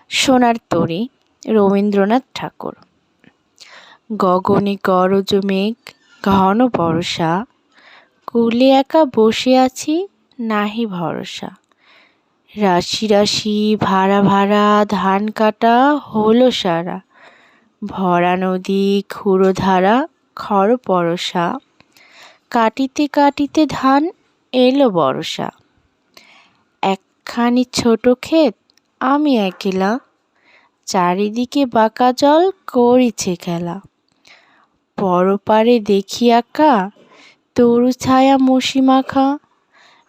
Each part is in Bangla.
সোনার তরী রবীন্দ্রনাথ ঠাকুর। গগনে গরজ মেঘ ঘন বর্ষা, কূলে একা বসে আছি নাহি ভরসা। রাশি রাশি ভাড়া ভাড়া ধান কাটা হলো সারা, ভরা নদী ক্ষুরধারা খর পরশা। কাটিতে কাটিতে ধান এলো বর্ষা। একখানি ছোট ক্ষেত আমি একলা, চারিদিকে বাঁকা জল করিছে খেলা। পরপারে দেখি আঁকা তরু ছায়া মসি মাখা,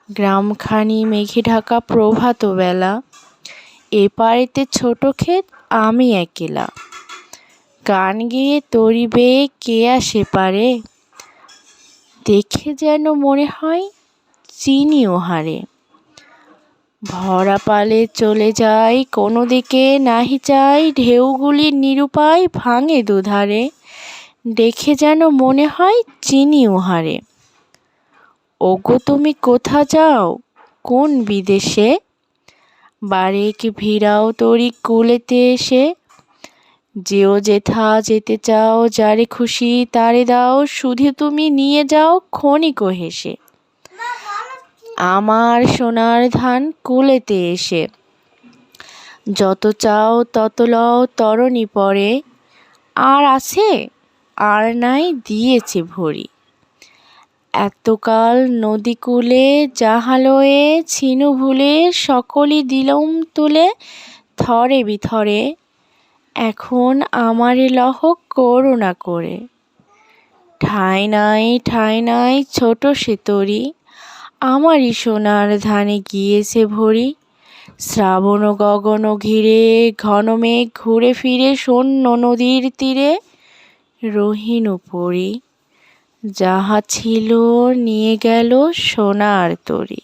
গ্রামখানি মেঘে ঢাকা প্রভাত বেলা। এপারেতে ছোট ক্ষেত আমি একলা, গান গেয়ে তরি বেয়ে কে আসে পারে। দেখে যেন মনে হয় চিনি ওহারে, ভরা পালে চলে যায় কোনো দিকে নাহি চাই। ঢেউগুলি নিরুপায় ভাঙে দুধারে, দেখে যেন মনে হয় চিনি ওহারে। ওগো তুমি কোথা যাও কোন বিদেশে, বারেক ভিড়াও তরি কূলেতে এসে। যেও যেথা যেতে চাও যারে খুশি তারে দাও, শুধু তুমি নিয়ে যাও ক্ষণিক হেসে। আমার সোনার ধান কূলেতে এসে, যত চাও তত লও তরণী পরে। আর আছে আর নাই দিয়েছে ভরি, এতকাল নদী কূলে যাহা লয়ে ছিনু ভুলে। সকলই দিলুম তুলে থরে বিথরে, এখন আমারে লহ করুণা করে। ঠাঁই নাই ছোট সে তরী, আমারই সোনার ধানে গিয়েছে ভরি। শ্রাবণ গগন ঘিরে ঘন মেঘ ঘুরে ফিরে শূন্য নদীর তীরে। রহিনু পরী যাহা ছিল নিয়ে গেল সোনার তরী।